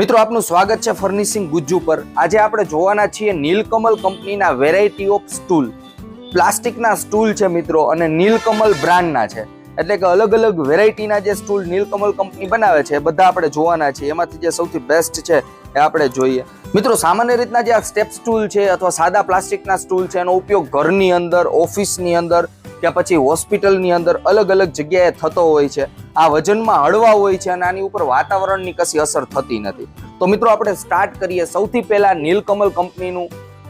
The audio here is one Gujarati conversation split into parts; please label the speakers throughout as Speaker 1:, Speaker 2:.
Speaker 1: મિત્રો આપનું સ્વાગત છે ફર્નિશિંગ ગુજ્જુ પર। આજે આપણે જોવાના છીએ નીલકમલ કંપનીના વેરાયટી ઓફ સ્ટૂલ। પ્લાસ્ટિકના સ્ટૂલ છે મિત્રો અને નીલકમલ બ્રાન્ડના છે, એટલે કે અલગ અલગ વેરાયટીના જે સ્ટૂલ નીલકમલ કંપની બનાવે છે એ બધા આપણે જોવાના છીએ। એમાંથી જે સૌથી બેસ્ટ છે એ આપણે જોઈએ। મિત્રો સામાન્ય રીતના જે આ સ્ટેપ સ્ટૂલ છે અથવા સાદા પ્લાસ્ટિકના સ્ટૂલ છે એનો ઉપયોગ ઘરની અંદર, ઓફિસની અંદર કે પછી હોસ્પિટલની અંદર અલગ અલગ જગ્યાએ થતો હોય છે। આ વજનમાં હળવા હોય છે અને આની ઉપર વાતાવરણની કશી અસર થતી નથી। તો મિત્રો આપણે સ્ટાર્ટ કરીએ। સૌથી પહેલા નીલકમલ કંપનીનું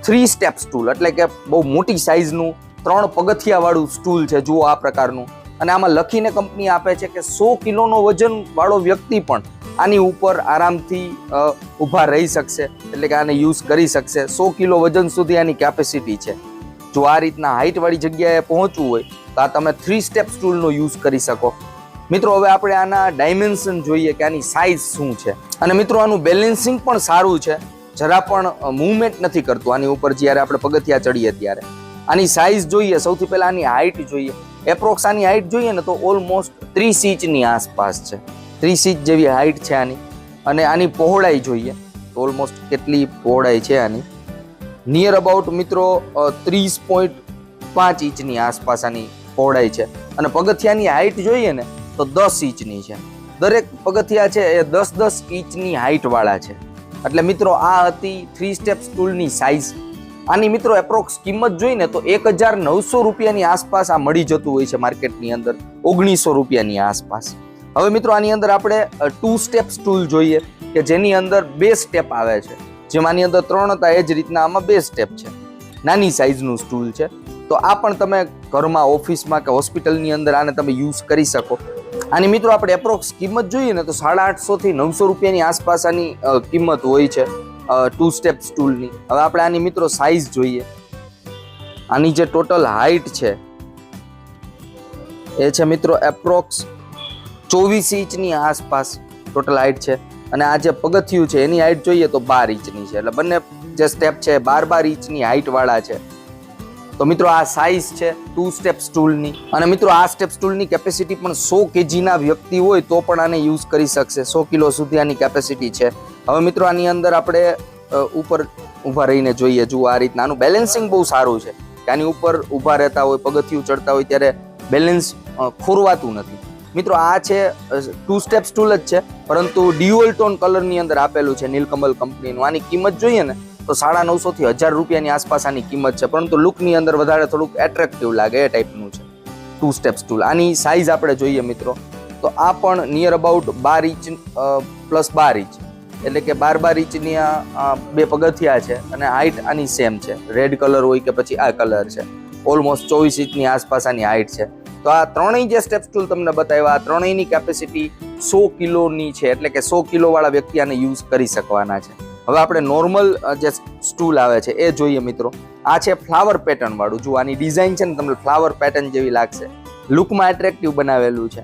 Speaker 1: 3 સ્ટેપ સ્ટૂલ, એટલે કે બહુ મોટી સાઇઝનું 3 પગથિયા વાળું સ્ટૂલ છે। જુઓ આ પ્રકારનું, અને આમાં લખીને કંપની આપે છે કે 100 કિલોનો વજન વાળો વ્યક્તિ પણ આની ઉપર આરામથી ઊભા રહી શકશે, એટલે કે આને યુઝ કરી શકશે। 100 કિલો વજન સુધી આની કેપેસિટી છે। જો આ રીતના હાઈટ વાળી જગ્યાએ પહોંચવું હોય તો આ તમે 3 સ્ટેપ સ્ટૂલનો યુઝ કરી શકો। મિત્રો હવે આપણે આના ડાયમેન્શન જોઈએ કે આની સાઇઝ શું છે, અને મિત્રો આનું બેલેન્સિંગ પણ સારું છે, જરા પણ મૂવમેન્ટ નથી કરતું આની ઉપર જ્યારે આપણે પગથિયા ચડીએ ત્યારે। આની સાઇઝ જોઈએ, સૌથી પહેલા આની હાઈટ જોઈએ। એપ્રોક્સ આની હાઈટ જોઈએ ને તો ઓલમોસ્ટ 30 ઇંચની આસપાસ છે, 30 ઇંચ જેવી હાઈટ છે આની। અને આની પહોળાઈ જોઈએ તો ઓલમોસ્ટ કેટલી પહોળાઈ છે આની, નિયર અબાઉટ મિત્રો 30.5 ઇંચની આસપાસ આની પહોળાઈ છે। અને પગથિયાની હાઈટ જોઈએ ને તો 10 ઇંચની છે। દરેક પગથિયા છે એ 10-10 ઇંચની હાઈટ વાળા છે। એટલે મિત્રો આ હતી 3 સ્ટેપ સ્ટૂલની સાઇઝ। આની મિત્રો એપ્રોક્સ કિંમત જોઈને તો 1900 રૂપિયાની આસપાસ આ મળી જતું હોય છે માર્કેટની અંદર, 1900 રૂપિયાની આસપાસ। હવે મિત્રો આની અંદર આપણે 2 સ્ટેપ સ્ટૂલ જોઈએ કે જેની અંદર 2 સ્ટેપ આવે છે। જેમ આની અંદર 3 હતા એ જ રીતના આમાં 2 સ્ટેપ છે। નાની સાઇઝનું સ્ટૂલ છે, તો આ પણ તમે ઘરમાં, ઓફિસમાં કે હોસ્પિટલની અંદર આને તમે યુઝ કરી શકો। આની મિત્રો આપણે એપ્રોક્સ કિંમત જોઈએ ને તો 850 થી 900 રૂપિયાની આસપાસ આની કિંમત હોય છે 2 સ્ટેપ સ્ટૂલની। હવે આપણે આની મિત્રો સાઇઝ જોઈએ। આની જે ટોટલ હાઈટ છે એ છે મિત્રો એપ્રોક્સ 24 ઇંચની આસપાસ ટોટલ હાઈટ છે। અને આ જે પગથિયું છે એની હાઈટ જોઈએ તો 12 ઇંચની છે, એટલે બંને જે સ્ટેપ છે 12 ઇંચની હાઈટ વાળા છે। તો મિત્રો આ સાઇઝ છે 2 સ્ટેપ સ્ટૂલની। અને મિત્રો આ સ્ટેપ સ્ટૂલની કેપેસિટી પણ 100 કેજીના વ્યક્તિ હોય તો પણ આને યુઝ કરી શકશે, 100 કિલો સુધી આની કેપેસિટી છે। હવે મિત્રો આની અંદર આપણે ઉપર ઊભા રહીને જોઈએ। જુઓ આ રીતના આનું બેલેન્સિંગ બહુ સારું છે, કે આની ઉપર ઊભા રહેતા હોય, પગથિયું ચડતા હોય ત્યારે બેલેન્સ ખોરવાતું નથી। મિત્રો આ છે 2 સ્ટેપ સ્ટૂલ જ છે, પરંતુ ડ્યુઅલ ટોન કલરની અંદર આપેલું છે નીલકમલ કંપનીનું। આની કિંમત જોઈએ ને તો 950 થી 1000 રૂપિયાની આસપાસ આની કિંમત છે, પરંતુ લુકની અંદર વધારે થોડુંક એટ્રેક્ટિવ લાગે એ ટાઈપનું છે 2 સ્ટેપ સ્ટૂલ। આની સાઇઝ આપણે જોઈએ મિત્રો તો આ પણ near about 12 inch plus 12 inch, એટલે કે 12 ઇંચની આ 2 પગથિયા છે। અને હાઈટ આની સેમ છે, રેડ કલર હોય કે પછી આ કલર છે, ઓલમોસ્ટ 24 ઇંચની આસપાસ આની હાઈટ છે। તો આ ત્રણેય જે સ્ટેપ સ્ટૂલ તમને બતાવ્યા, આ ત્રણેયની કેપેસિટી 100 કિલોની છે, એટલે કે 100 કિલો વાળા વ્યક્તિ આને યુઝ કરી શકવાના છે। હવે આપણે નોર્મલ જે સ્ટૂલ આવે છે એ જોઈએ મિત્રો। આ છે ફ્લાવર પેટર્ન વાળું। જો આની ડિઝાઇન છે ને તમને ફ્લાવર પેટર્ન જેવી લાગશે, લુકમાં એટ્રેક્ટિવ બનાવેલું છે।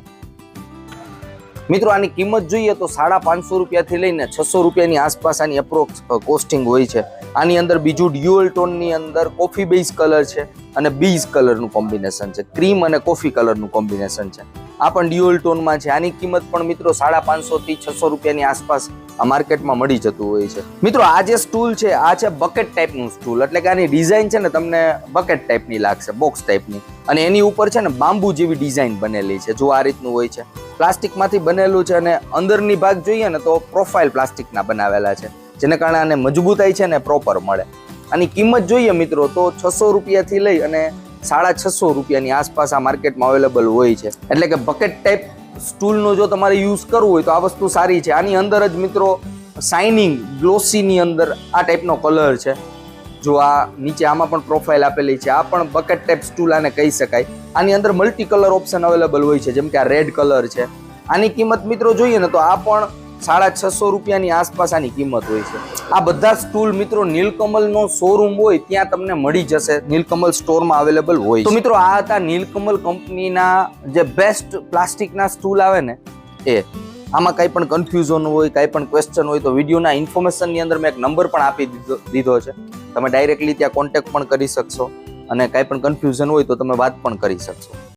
Speaker 1: મિત્રો આની કિંમત જોઈએ તો 550 રૂપિયાથી લઈને 600 રૂપિયાની આસપાસ આની એપ્રોક્સ કોસ્ટિંગ હોય છે। આની અંદર બીજું ડ્યુઅલ ટોનની અંદર કોફી બેઝ કલર છે અને બીજ કલરનું કોમ્બિનેશન છે, ક્રીમ અને કોફી કલરનું કોમ્બિનેશન છે। આ પણ ડ્યુઅલ ટોનમાં છે। આની કિંમત પણ મિત્રો 550 થી 600 રૂપિયાની આસપાસ આ માર્કેટમાં મળી જતું હોય છે। મિત્રો આ જે સ્ટૂલ છે આ છે બકેટ ટાઈપનું સ્ટૂલ, એટલે કે આની ડિઝાઇન છે ને તમને બકેટ ટાઈપની લાગશે, બોક્સ ટાઈપની। અને એની ઉપર છે ને બાંબુ જેવી ડિઝાઇન બનેલી છે। જો આ રીતનું હોય છે, પ્લાસ્ટિકમાંથી બનેલું છે, અને અંદરની ભાગ જોઈએ ને તો પ્રોફાઇલ પ્લાસ્ટિકના બનાવેલા છે, જેને કારણે આને મજબૂતાઈ છે ને પ્રોપર મળે। આની કિંમત જોઈએ મિત્રો તો 600 રૂપિયાથી લઈ અને 650 રૂપિયાની આસપાસ આ માર્કેટમાં અવેલેબલ હોય છે। એટલે કે બકેટ ટાઈપ સ્ટૂલનો જો તમારે યુઝ કરવું હોય તો આ વસ્તુ સારી છે। આની અંદર જ મિત્રો શાઇનિંગ ગ્લોસીની અંદર આ ટાઈપનો કલર છે। જો આ નીચે આમાં પણ પ્રોફાઇલ આપેલી છે, આ પણ બકેટ ટાઈપ સ્ટૂલ આને કહી શકાય। આની અંદર મલ્ટી કલર ઓપ્શન અવેલેબલ હોય છે, જેમ કે આ રેડ કલર છે। આની કિંમત મિત્રો જોઈએ ને તો આ પણ 650 રૂપિયાની આસપાસ આની કિંમત હોય છે। આ બધા સ્ટૂલ મિત્રો નીલકમલનો શોરૂમ હોય ત્યાં તમને મળી જશે, નીલકમલ સ્ટોરમાં અવેલેબલ હોય। તો મિત્રો આ હતા નીલકમલ કંપનીના જે બેસ્ટ પ્લાસ્ટિકના સ્ટૂલ આવે ને એ। આમાં કંઈ પણ કન્ફ્યુઝન હોય, કંઈ પણ ક્વેશ્ચન હોય તો વિડીયોના ઇન્ફોર્મેશનની અંદર મેં એક નંબર પણ આપી દીધો છે, તમે ડાયરેક્ટલી ત્યાં કોન્ટેક્ટ પણ કરી શકશો, અને કંઈ પણ કન્ફ્યુઝન હોય તો તમે વાત પણ કરી શકશો।